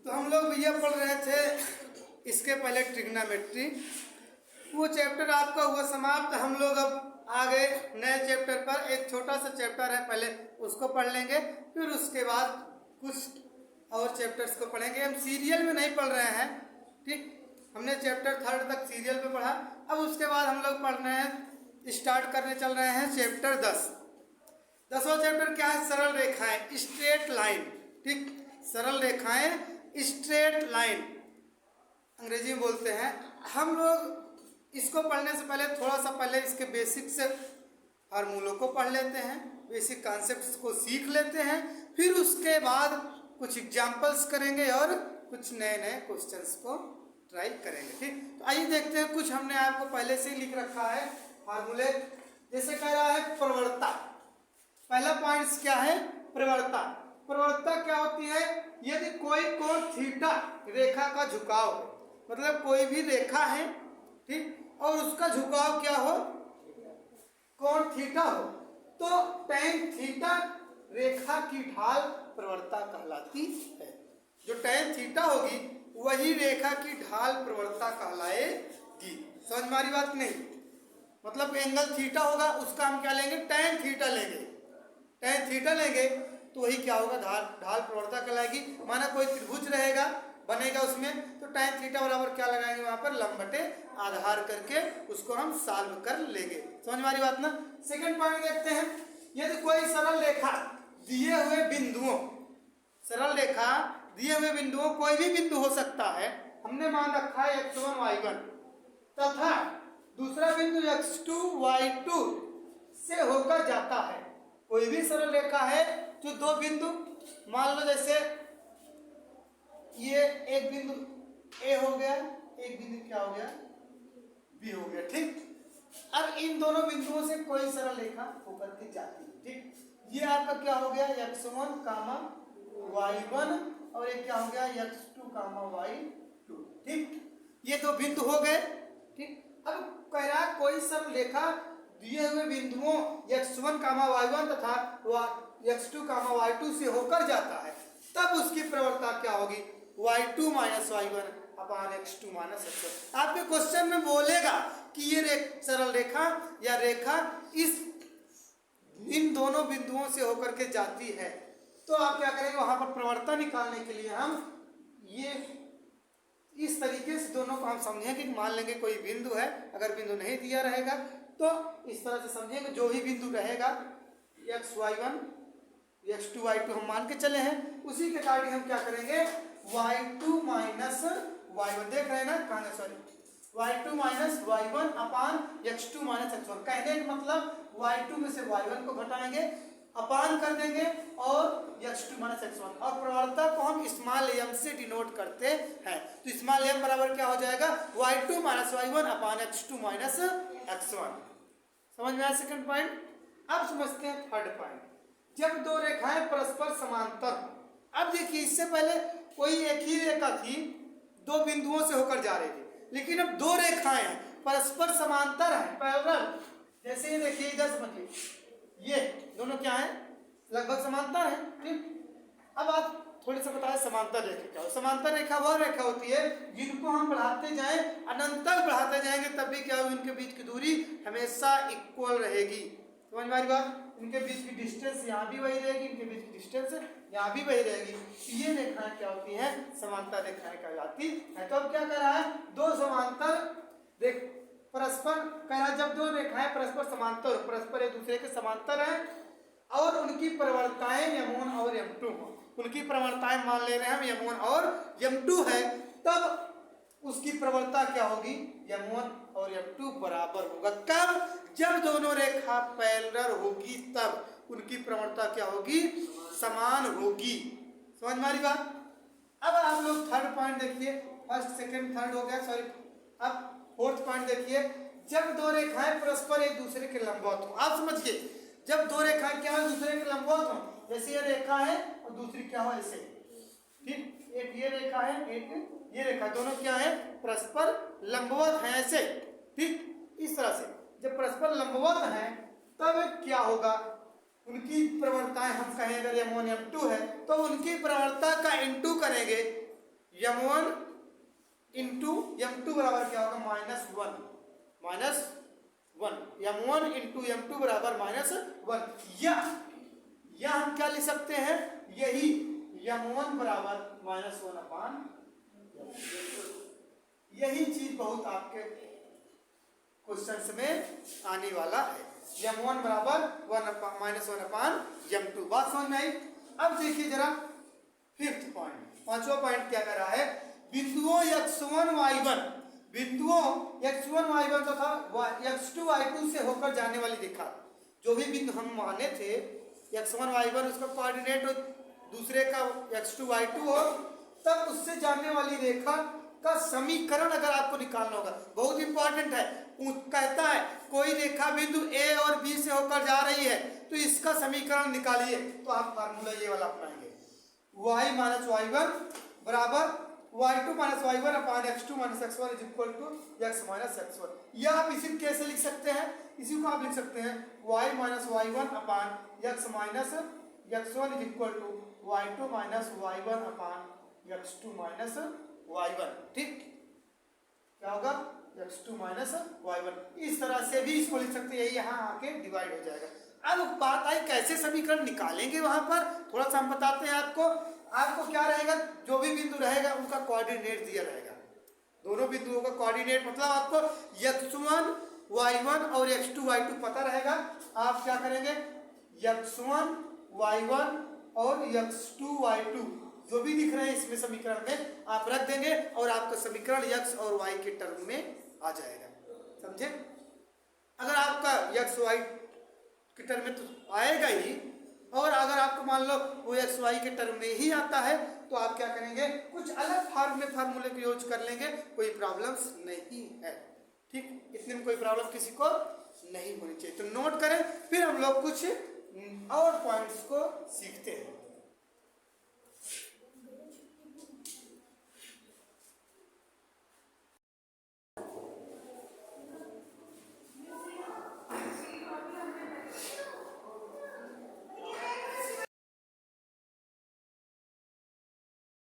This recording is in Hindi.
तो हम लोग भैया पढ़ रहे थे इसके पहले ट्रिग्नोमेट्री, वो चैप्टर आपका हुआ समाप्त। हम लोग अब आ गए नए चैप्टर पर। एक छोटा सा चैप्टर है, पहले उसको पढ़ लेंगे, फिर उसके बाद कुछ और चैप्टर्स को पढ़ेंगे। हम सीरियल में नहीं पढ़ रहे हैं, ठीक। हमने चैप्टर 3 तक सीरियल में पढ़ा। अब उसके बाद हम लोग पढ़ रहे हैं, स्टार्ट करने चल रहे हैं चैप्टर 10। 10वां चैप्टर क्या है? सरल रेखाएं, स्ट्रेट लाइन, ठीक। सरल रेखाएं, स्ट्रेट लाइन अंग्रेजी में बोलते हैं। हम लोग इसको पढ़ने से पहले थोड़ा सा पहले इसके बेसिक से फार्मूलों को पढ़ लेते हैं, बेसिक कॉन्सेप्ट्स को सीख लेते हैं, फिर उसके बाद कुछ एग्जाम्पल्स करेंगे और कुछ नए नए क्वेश्चंस को ट्राई करेंगे, ठीक। तो आइए देखते हैं, कुछ हमने आपको पहले से ही लिख रखा है फार्मूले। जैसे कह रहा है प्रवणता, पहला पॉइंट क्या है? प्रवणता। प्रवणता क्या होती है? यदि कोई कोण थीटा रेखा का झुकाव हो, मतलब कोई भी रेखा है, ठीक, और उसका झुकाव क्या हो? कोण थीटा हो, तो tan थीटा रेखा की ढाल प्रवणता कहलाती है। जो tan थीटा होगी वही रेखा की ढाल प्रवणता कहलाएगी। समझ में आ रही बात नहीं? मतलब एंगल थीटा होगा, उसका हम क्या लेंगे? tan थीटा लेंगे। tan थीटा लेंगे तो वही क्या होगा? ढाल प्रवणता कहलाएगी। माना कोई त्रिभुज रहेगा, बनेगा उसमें, तो tan थीटा बराबर क्या लगाएंगे वहां पर? लंब बटे आधार करके उसको हम सॉल्व कर लेंगे। समझ में आ रही बात ना? सेकंड पॉइंट देखते हैं। यदि कोई सरल रेखा दिए हुए बिंदुओं, सरल रेखा दिए हुए बिंदुओं, कोई भी बिंदु हो सकता है, हमने मान रखा है x1 y1, तथा दूसरा बिंदु x2 y2 से होकर जाता है। कोई भी सरल रेखा है जो दो बिंदु, मान लो जैसे ये एक बिंदु A हो गया, एक बिंदु क्या हो गया? B हो गया, ठीक। अब इन दोनों बिंदुओं से कोई सरल रेखा होकर के जाती है, ठीक। ये आपका क्या हो गया? x1, y1, और एक क्या हो गया? x2, y2, ठीक। ये दो बिंदु हो गए, ठीक। अब कह रहा है कोई सरल रेखा दिए हुए बिंदुओं x1, y1 तथा x2, y2 से होकर जाता है, तब उसकी प्रवणता क्या होगी? y2 minus y1 upon x2 minus x1। आपके क्वेश्चन में बोलेगा कि ये सरल रेखा या रेखा इन दोनों बिंदुओं से होकर के जाती है, तो आप क्या करेंगे? वहां पर प्रवणता निकालने के लिए हम ये इस तरीके से दोनों को हम समझेंगे कि मान लेंगे कोई बिंदु है, अगर बिंदु नहीं दिया रहेगा तो इस तरह से समझेंगे, जो भी बिंदु रहेगा x1, x2, y2 हम मान के चले हैं, उसी के अकॉर्डिंग हम क्या करेंगे? y2 माइनस y1, देख रहे हैं ना? कहां? Sorry, y2 minus y1 upon x2 minus x1। कहने का मतलब y2 में से y1 को घटाएंगे, अपान कर देंगे, और x2 माइनस x1, और प्रवणता को हम स्मॉल m से डिनोट करते हैं। तो स्मॉल m बराबर क्या हो जाएगा? y2 minus y1 upon x2 minus x1। समझ में आया सेकंड पॉइंट? अब समझते हैं थर्ड पॉइंट। जब दो रेखाएं परस्पर समांतर हो। अब देखिए, इससे पहले कोई एक ही रेखा थी, दो बिंदुओं से होकर जा रही थी, लेकिन अब दो रेखाएं हैं परस्पर समांतर है, पैरेलल। जैसे ये देखिए, इधर समझिए, ये दोनों क्या है? लगभग समांतर है, ठीक। अब आप थोड़ी सा बताएं समांतर रेखा क्या हो? समांतर रेखा वह रेखा होती है जिनको हम बढ़ाते जाएं, अनंत तक बढ़ाते जाएंगे, तब भी क्या होगी? उनके बीच की दूरी हमेशा इक्वल रहेगी। समझ में आ रही बात? इनके बीच की डिस्टेंस यहाँ भी वही रहेगी, इनके बीच की डिस्टेंस यहाँ भी वही रहेगी। ये रेखाएं क्या होती हैं? समांतर रेखाएं कहलाती है। तो अब क्या कर रहा है? दो समांतर परस्पर कह रहा है, जब दो रेखाएं परस्पर समांतर, परस्पर एक दूसरे के समांतर हैं, और उनकी प्रवणताएं m1 और m2 हो, उनकी प्रवणताएं मान ले रहे हैं हम m1 और m2 है, तब उसकी प्रवणता क्या होगी? m1 और m2 बराबर होगा। कब? जब दोनों रेखा पैरेलल होगी, तब उनकी प्रवणता क्या होगी? समान होगी। समझ में आ रही बात? अब आप लोग थर्ड पॉइंट देखिए, फर्स्ट सेकंड थर्ड हो गया, सॉरी। अब फोर्थ पॉइंट देखिए, जब दो रेखाएं परस्पर एक दूसरे के लंबवत हो। आप समझिए, जब दो रेखाएं क्या है? दूसरे के लंबवत हो। जैसे ये रेखा है और दूसरी क्या हो? ऐसे, ठीक। एक ये रेखा है, एक ये रेखा, दोनों क्या है? परस्पर लंबवत हैं, ऐसे, ठीक। इस तरह से जब परस्पर लंबवत हैं, तब क्या होगा? उनकी प्रवणताएं हम कहें, अगर m1 m2 है तो उनकी प्रवणता का इंटू करेंगे m1 इंटू m2 बराबर क्या होगा minus one m1 into m2 बराबर -1 या हम क्या लिख सकते हैं, यही m1 बराबर -1 अपान, यही चीज बहुत आपके क्वेश्चंस में आने वाला है। m1 बराबर -1 अपान m2। बात समझ में आई। अब देखिए जरा फिफ्थ पॉइंट, पांचवा पॉइंट क्या कर रहा है, बिंदुओं x1 y1, बिंदुओं x1 y1 तथा x2 y2 से होकर जाने वाली रेखा, जो भी बिंदु हम माने थे x1 y1 उसका कोऑर्डिनेट हो, दूसरे का x2 y2 हो, तब उससे जाने वाली रेखा का समीकरण अगर आपको निकालना होगा, बहुत इंपॉर्टेंट है। कहता है कोई रेखा बिंदु A और B से होकर जा रही है तो इसका समीकरण निकालिए, तो आप फार्मूला ये वाला अपनाएंगे, y माइनस y1 बराबर y2 minus y1 upon x2 minus x1 is equal to x minus x1। या आप इसी कैसे लिख सकते हैं, इसी को आप लिख सकते हैं y minus y1 upon x minus x1 is equal to y2 minus y1 upon x2 minus y1। ठीक, क्या होगा x2 माइनस y1। इस तरह से भी इसको लिख सकते हैं, यहाँ आके डिवाइड हो जाएगा। अब बात आई कैसे समीकरण निकालेंगे, वहां पर थोड़ा सा हम बताते हैं आपको। आपको क्या रहेगा, जो भी बिंदु रहेगा उनका कोऑर्डिनेट दिया रहेगा, दोनों बिंदुओं का कोऑर्डिनेट, मतलब आपको x1 y1 और x2 y2 पता रहेगा। आप क्या करेंगे, x1 y1 और x2 y2 जो भी दिख रहे हैं इसमें समीकरण में आप रख देंगे और आपका समीकरण x और y के टर्म में आ जाएगा। समझे। अगर आपका x y के टर्म में तो आएगा ही, और अगर आपको मान लो वो एक्स वाई के टर्म में ही आता है तो आप क्या करेंगे, कुछ अलग फार्मूले को यूज कर लेंगे, कोई प्रॉब्लम्स नहीं है। ठीक, इतने में कोई प्रॉब्लम किसी को नहीं होनी चाहिए। तो नोट करें, फिर हम लोग कुछ और पॉइंट्स को सीखते हैं।